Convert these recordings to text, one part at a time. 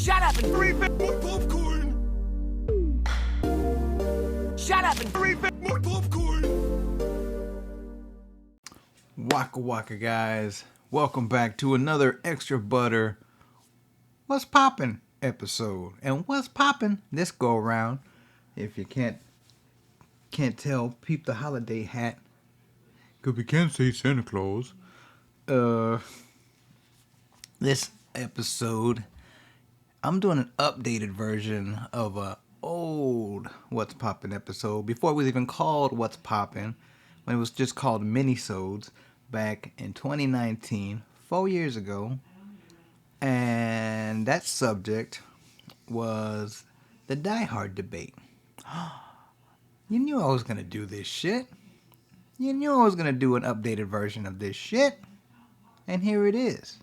Shut up and refill more popcorn. Shut up and refill more popcorn. Waka waka, guys. Welcome back to another Extra Butter What's Poppin' episode. And what's poppin' this go around, if you can't tell, peep the holiday hat. Cause we can't say Santa Claus. This episode, I'm doing an updated version of a old What's Poppin' episode before it was even called What's Poppin', when it was just called Minisodes back in 2019, 4 years ago. And that subject was the Die Hard debate. You knew I was going to do this shit. You knew I was going to do an updated version of this shit. And here it is.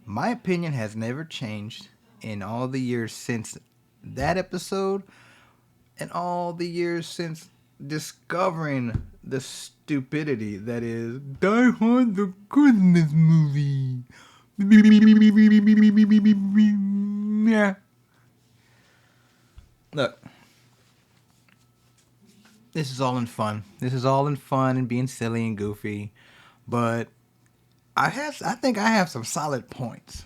My opinion has never changed in all the years since that episode and all the years since discovering the stupidity that is Die Hard the Christmas movie. Yeah. Look. This is all in fun. This is all in fun and being silly and goofy. But I think I have some solid points.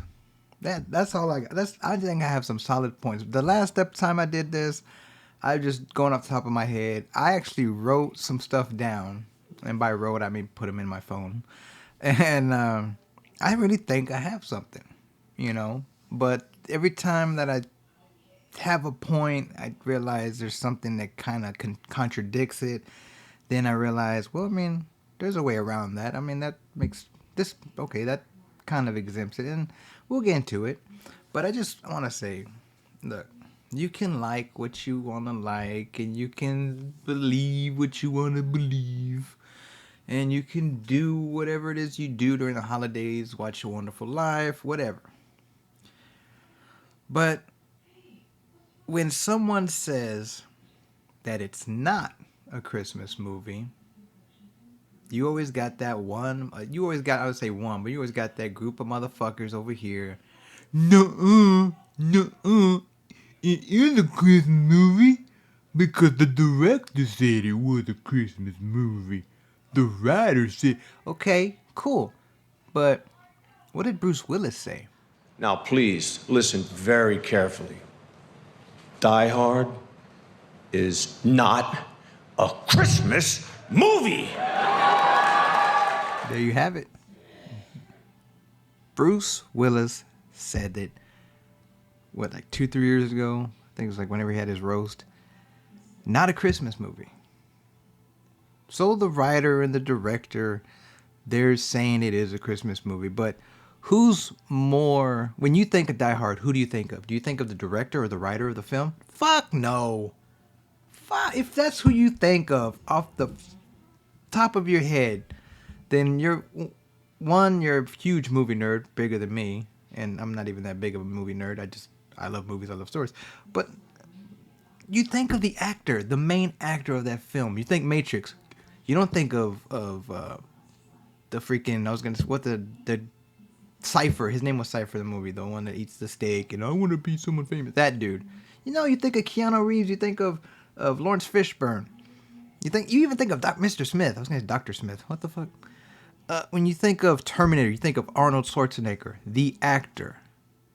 That's all I got. I think I have some solid points. The last time I did this, I just going off the top of my head. I actually wrote some stuff down, and by wrote I mean put them in my phone. And I really think I have something, you know. But every time that I have a point, I realize there's something that kind of contradicts it. Then I realize, well, I mean, there's a way around that. I mean, that makes this okay. That kind of exempts it, and we'll get into it. But I just want to say, look, you can like what you want to like, and you can believe what you want to believe, and you can do whatever it is you do during the holidays, watch A Wonderful Life, whatever. But when someone says that it's not a Christmas movie, you always got that one, I would say one, but you always got that group of motherfuckers over here. Nuh-uh, it is a Christmas movie because the director said it was a Christmas movie. The writer said, okay, cool, but what did Bruce Willis say? Now, please listen very carefully. Die Hard is not a Christmas movie. There you have it. Bruce Willis said it, like 2-3 years ago? I think it was like whenever he had his roast. Not a Christmas movie. So the writer and the director, they're saying it is a Christmas movie, but who's more, when you think of Die Hard, who do you think of? Do you think of the director or the writer of the film? Fuck no. Fuck, if that's who you think of off the top of your head, then you're a huge movie nerd, bigger than me, and I'm not even that big of a movie nerd. I love movies, I love stories. But you think of the actor, the main actor of that film. You think Matrix. You don't think of the freaking, the Cypher. His name was Cypher, the movie, the one that eats the steak and I want to be someone famous. That dude. You know, you think of Keanu Reeves, you think of Lawrence Fishburne. You even think of Mr. Smith. I was going to say Dr. Smith. What the fuck? When you think of Terminator, you think of Arnold Schwarzenegger, the actor.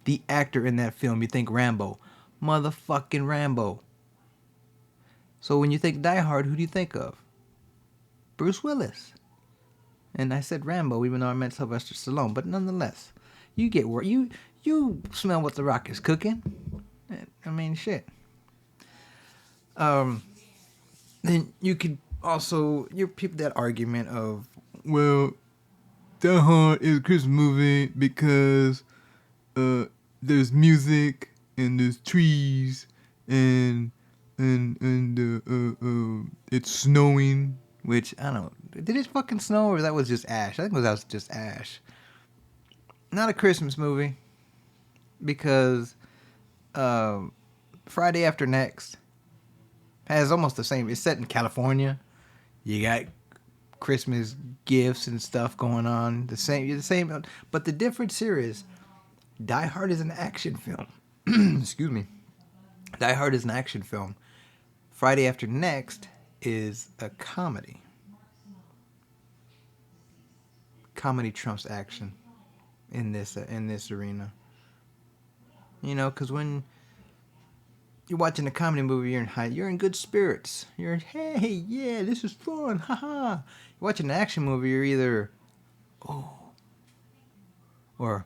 The actor in that film. You think Rambo. Motherfucking Rambo. So when you think Die Hard, who do you think of? Bruce Willis. And I said Rambo, even though I meant Sylvester Stallone. But nonetheless, you get where you smell what The Rock is cooking. I mean, shit. Then you could also, people that argument of, well, Die Hard is a Christmas movie because there's music and there's trees and it's snowing, which I don't know. Did it fucking snow or that was just ash? I think that was just ash. Not a Christmas movie because Friday After Next has almost the same. It's set in California. You got Christmas gifts and stuff going on. The same. But the difference here is Die Hard is an action film. excuse me. Die Hard is an action film. Friday After Next is a comedy. Comedy trumps action in this arena. You know, because when you're watching a comedy movie, you're in good spirits. Hey, yeah, this is fun, haha. You're watching an action movie, you're either or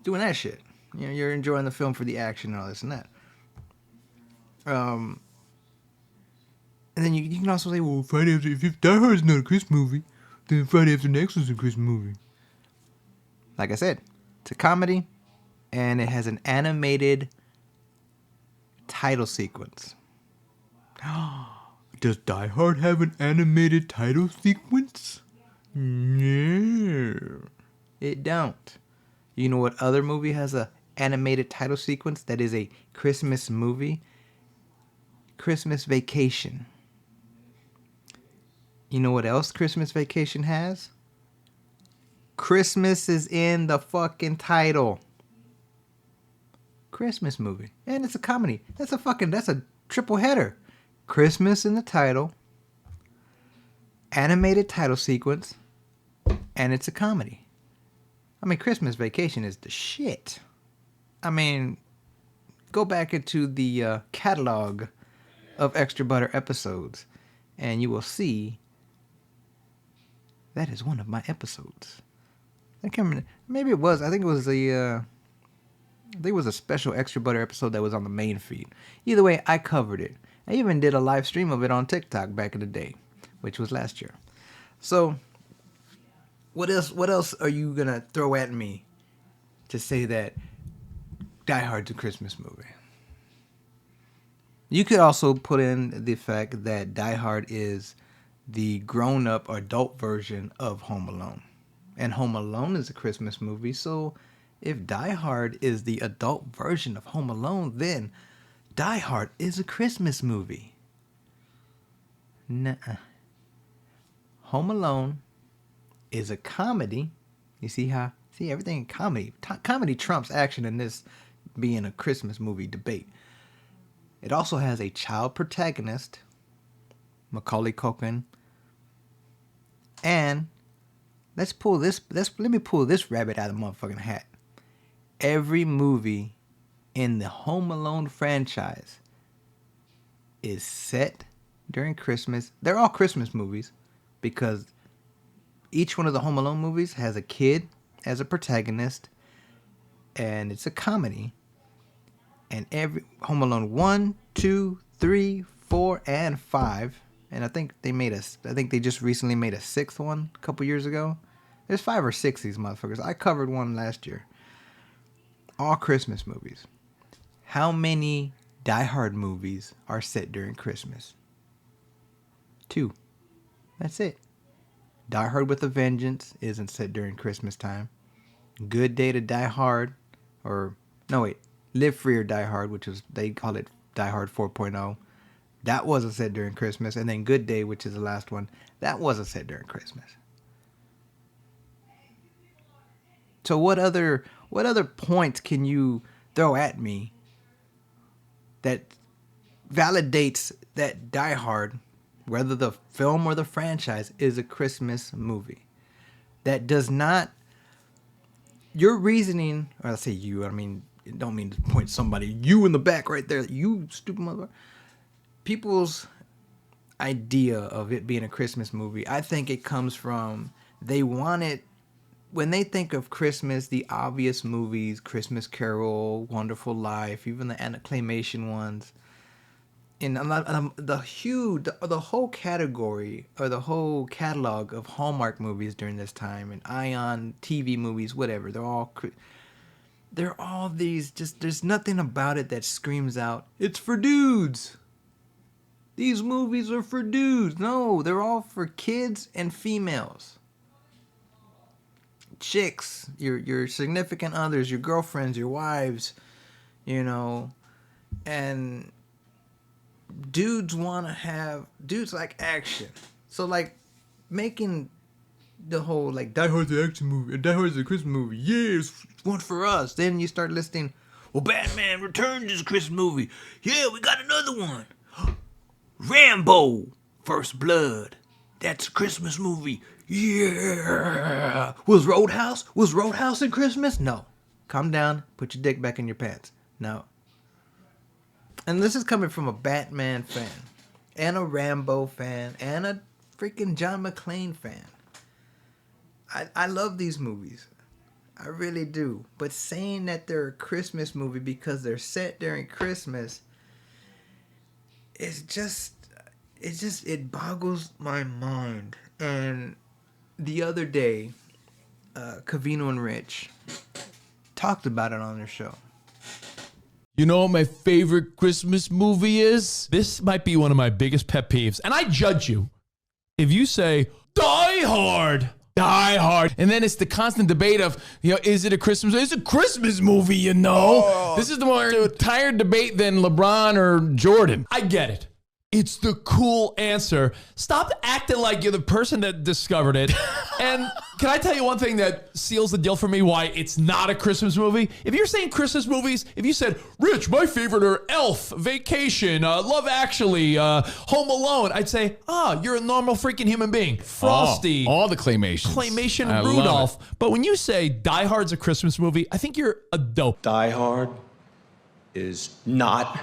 doing that shit. You know, you're enjoying the film for the action and all this and that. And then you can also say, well, if Die Hard is not a Christmas movie, then Friday After Next is a Christmas movie. Like I said, it's a comedy, and it has an animated title sequence. Does Die Hard have an animated title sequence? No, it don't. You know what other movie has a animated title sequence that is a Christmas movie? Christmas Vacation. You know what else Christmas Vacation has? Christmas is in the fucking title. Christmas movie. And it's a comedy. That's a triple header. Christmas in the title, animated title sequence, and it's a comedy. I mean, Christmas Vacation is the shit. I mean, go back into the catalog of Extra Butter episodes, and you will see that is one of my episodes. I can't remember. Maybe it was. I think it was a special Extra Butter episode that was on the main feed. Either way, I covered it. I even did a live stream of it on TikTok back in the day, which was last year. So, what else are you gonna throw at me to say that Die Hard's a Christmas movie? You could also put in the fact that Die Hard is the grown-up adult version of Home Alone. And Home Alone is a Christmas movie, so if Die Hard is the adult version of Home Alone, then Die Hard is a Christmas movie. Nuh-uh. Home Alone is a comedy. You see everything in comedy. Comedy trumps action in this being a Christmas movie debate. It also has a child protagonist, Macaulay Culkin. And let me pull this rabbit out of the motherfucking hat. Every movie in the Home Alone franchise is set during Christmas. They're all Christmas movies because each one of the Home Alone movies has a kid as a protagonist, and it's a comedy. And every Home Alone 1, 2, 3, 4, and 5, and I think they just recently made a 6th one a couple years ago. There's 5 or 6 of these motherfuckers. I covered one last year. All Christmas movies. How many Die Hard movies are set during Christmas? 2. That's it. Die Hard with a Vengeance isn't set during Christmas time. Good Day to Die Hard, Live Free or Die Hard, they call it Die Hard 4.0. That wasn't set during Christmas. And then Good Day, which is the last one, that wasn't set during Christmas. So what other points can you throw at me that validates that Die Hard, whether the film or the franchise, is a Christmas movie? That does not... Your reasoning... Or I say you, I mean... Don't mean to point somebody. You in the back right there. You stupid motherfucker. People's idea of it being a Christmas movie, I think it comes from... They want it... When they think of Christmas, the obvious movies, Christmas Carol, Wonderful Life, even the claymation ones, and a lot of the whole category or the whole catalog of Hallmark movies during this time, and Ion TV movies, whatever, they're all these, just, there's nothing about it that screams out, it's for dudes. These movies are for dudes. No, they're all for kids and females. Chicks, your significant others, your girlfriends, your wives, and dudes like action. So like making the whole like Die Hard's an action movie, Die Hard's a Christmas movie. Yeah, it's one for us. Then you start listing, well, Batman Returns is a Christmas movie. Yeah, we got another one. Rambo, First Blood. That's a Christmas movie. Yeah. Was Roadhouse in Christmas? No. Calm down. Put your dick back in your pants. No. And this is coming from a Batman fan, and a Rambo fan, and a freaking John McClane fan. I love these movies. I really do. But saying that they're a Christmas movie because they're set during Christmas, it boggles my mind. And the other day, Cavino and Rich talked about it on their show. You know what my favorite Christmas movie is? This might be one of my biggest pet peeves. And I judge you if you say, Die Hard. Die Hard. And then it's the constant debate of, is it a Christmas movie? It's a Christmas movie, you know. Oh. This is the more tired debate than LeBron or Jordan. I get it. It's the cool answer. Stop acting like you're the person that discovered it. And can I tell you one thing that seals the deal for me why it's not a Christmas movie? If you're saying Christmas movies, if you said, Rich, my favorite are Elf, Vacation, Love Actually, Home Alone, I'd say, you're a normal freaking human being. Frosty. All the claymations. Claymation Rudolph. But when you say Die Hard's a Christmas movie, I think you're a dope. Die Hard is not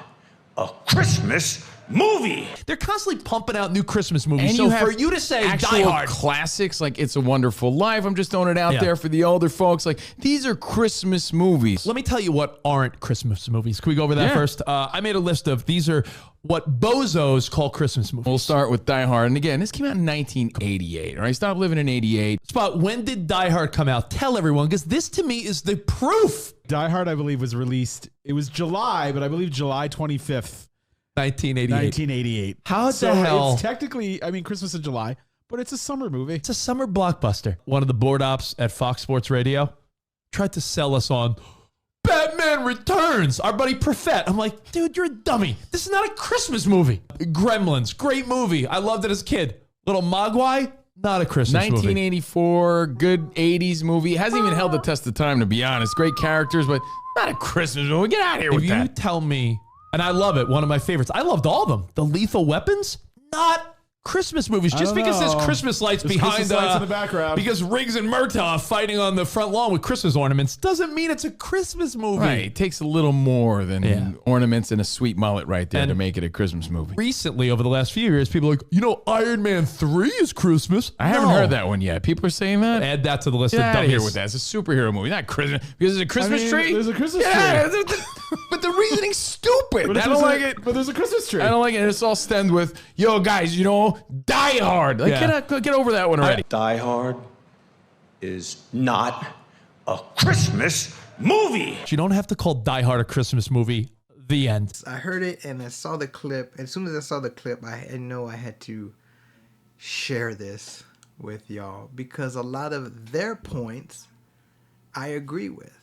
a Christmas movie. They're constantly pumping out new Christmas movies. And So you have for you to say actual Die Hard, classics like It's a Wonderful Life, I'm just throwing it out there for the older folks. Like, these are Christmas movies. let me tell you what aren't Christmas movies. Can we go over that first? I made a list of these are what bozos call Christmas movies. We'll start with Die Hard. And again, this came out in 1988. All right, stop living in 88. Spot, when did Die Hard come out? Tell everyone, because this to me is the proof. Die Hard, I believe, was released. It was July, but I believe July 25th. 1988. How so the hell? It's technically, Christmas in July, but it's a summer movie. It's a summer blockbuster. One of the board ops at Fox Sports Radio tried to sell us on Batman Returns, our buddy Prophet. I'm like, dude, you're a dummy. This is not a Christmas movie. Gremlins, great movie. I loved it as a kid. Little Mogwai, not a Christmas 1984, good 80s movie. It hasn't even held the test of time, to be honest. Great characters, but not a Christmas movie. Get out of here with that. If you tell me, and I love it, one of my favorites. I loved all of them. The Lethal Weapons, not Christmas movies. Just because there's Christmas lights behind Christmas lights in the background. Because Riggs and Murtaugh fighting on the front lawn with Christmas ornaments doesn't mean it's a Christmas movie. Right. It takes a little more than ornaments and a sweet mullet right there to make it a Christmas movie. Recently, over the last few years, people are like, Iron Man 3 is Christmas. I haven't heard that one yet. People are saying that? Add that to the list Get of out of dummies. here with that. It's a superhero movie, not Christmas. Because there's a Christmas tree? There's a Christmas tree. But the reasoning's stupid. But I don't like it. But there's a Christmas tree. I don't like it. And it's all stemmed with, guys, Die Hard. Like, get over that one already. Die Hard is not a Christmas movie. You don't have to call Die Hard a Christmas movie. The end. I heard it and I saw the clip. As soon as I saw the clip, I know I had to share this with y'all because a lot of their points I agree with.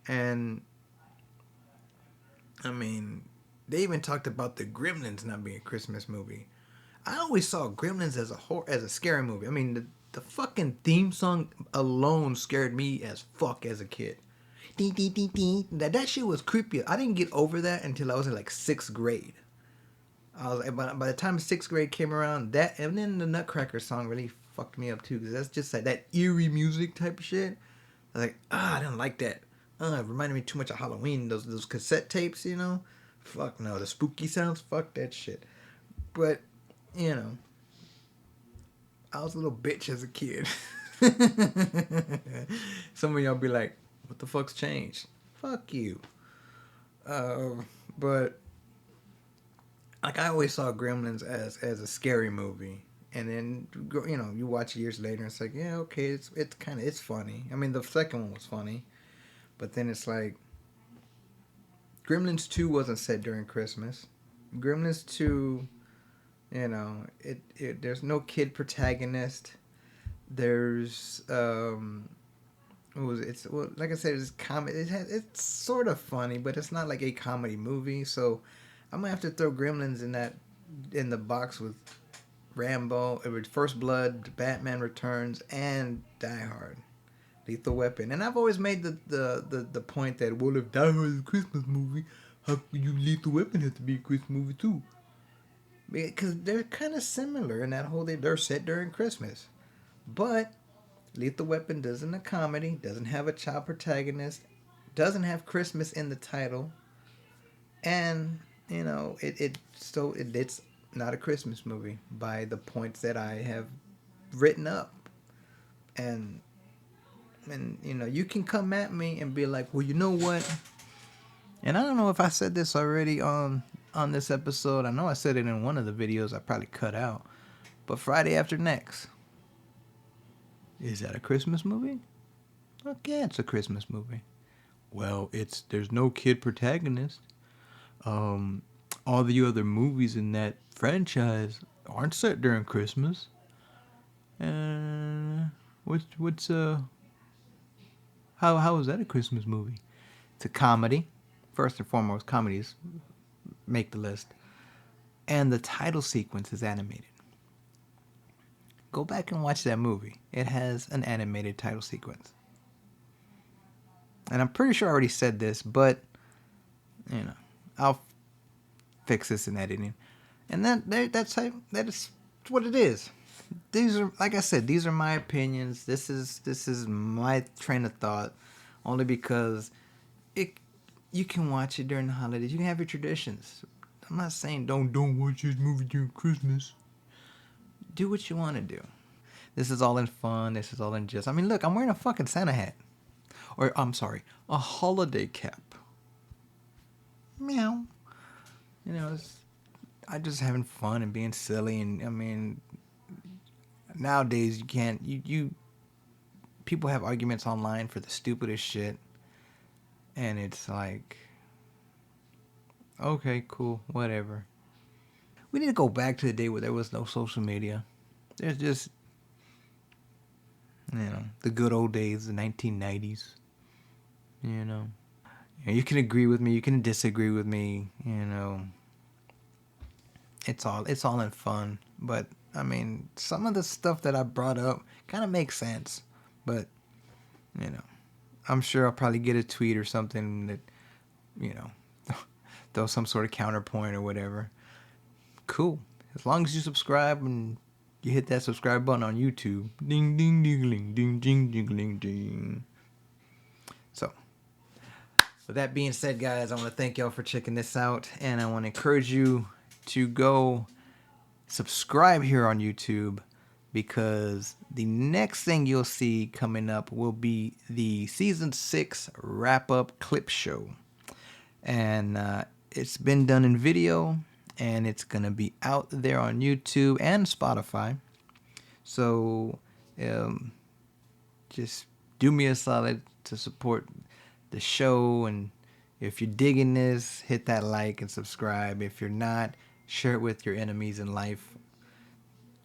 And they even talked about the Gremlins not being a Christmas movie. I always saw Gremlins as a scary movie. The fucking theme song alone scared me as fuck as a kid. Ding, ding, ding, ding. That shit was creepy. I didn't get over that until I was in like 6th grade. By the time 6th grade came around, and then the Nutcracker song really fucked me up too, because that's just like that eerie music type of shit. I was like, I don't like that. It reminded me too much of Halloween. Those cassette tapes, Fuck no, the spooky sounds. Fuck that shit. But I was a little bitch as a kid. Some of y'all be like, what the fuck's changed? Fuck you. But like I always saw Gremlins as a scary movie. And then, you watch it years later and it's like, yeah, okay, it's funny. The second one was funny. But then it's like, Gremlins 2 wasn't set during Christmas. Gremlins 2, there's no kid protagonist. There's, like I said, it's comedy. It's sort of funny, but it's not like a comedy movie. So I'm gonna have to throw Gremlins in the box with Rambo, it was First Blood, Batman Returns, and Die Hard. Lethal Weapon. And I've always made the point that, well, if Die Hard is a Christmas movie, how could you Lethal Weapon have to be a Christmas movie too? Because they're kind of similar in that whole they're set during Christmas. But Lethal Weapon doesn't a comedy, doesn't have a child protagonist, doesn't have Christmas in the title, and you know it's not a Christmas movie by the points that I have written up. And you know, you can come at me and be like, well, you know what? And I don't know if I said this already on this episode. I know I said it in one of the videos I probably cut out. But Friday After Next, is that a Christmas movie? Fuck yeah, it's a Christmas movie. Well, there's no kid protagonist. All the other movies in that franchise aren't set during Christmas. How is that a Christmas movie? It's a comedy. First and foremost, comedies make the list. And the title sequence is animated. Go back and watch that movie. It has an animated title sequence. And I'm pretty sure I already said this, but you know, I'll fix this in editing. And that's what it is. These are, like I said, these are my opinions. This is my train of thought, only because you can watch it during the holidays. You can have your traditions. I'm not saying don't watch this movie during Christmas. Do what you want to do. This is all in fun. This is all in jest. I mean, look, I'm wearing a fucking Santa hat. Or, I'm sorry, a holiday cap. Meow. You know, I just having fun and being silly. And, I mean, nowadays you can't, people have arguments online for the stupidest shit. And it's like, okay, cool, whatever. We need to go back to the day where there was no social media. There's just, you know, the good old days, the 1990s. You know, you can agree with me, you can disagree with me. You know, it's all in fun. But I mean, some of the stuff that I brought up kind of makes sense. But you know, I'm sure I'll probably get a tweet or something that, you know, throw some sort of counterpoint or whatever. Cool. As long as you subscribe and you hit that subscribe button on YouTube. Ding, ding, ding, ding, ding, ding, ding, ding, ding. So, with that being said, guys, I want to thank y'all for checking this out. And I want to encourage you to go subscribe here on YouTube, because the next thing you'll see coming up will be the Season 6 wrap-up clip show. And it's been done in video, and it's going to be out there on YouTube and Spotify. So just do me a solid to support the show. And if you're digging this, hit that like and subscribe. If you're not, share it with your enemies in life.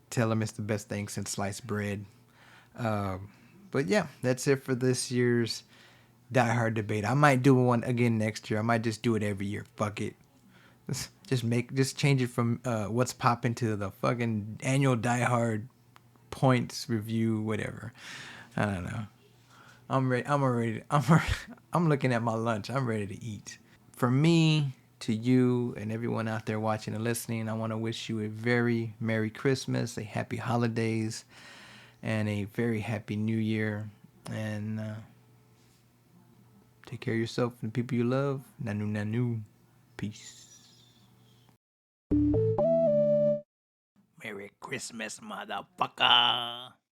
Tell them it's the best thing since sliced bread. But yeah, that's it for this year's Die Hard debate. I might do one again next year. I might just do it every year. Fuck it. Just change it from what's poppin' to the fucking annual Die Hard points review, whatever. I don't know. I'm ready. I'm looking at my lunch. I'm ready to eat. For me, to you and everyone out there watching and listening, I want to wish you a very Merry Christmas, a Happy Holidays, and a very Happy New Year. And take care of yourself and the people you love. Nanu nanu. Peace. Merry Christmas, motherfucker.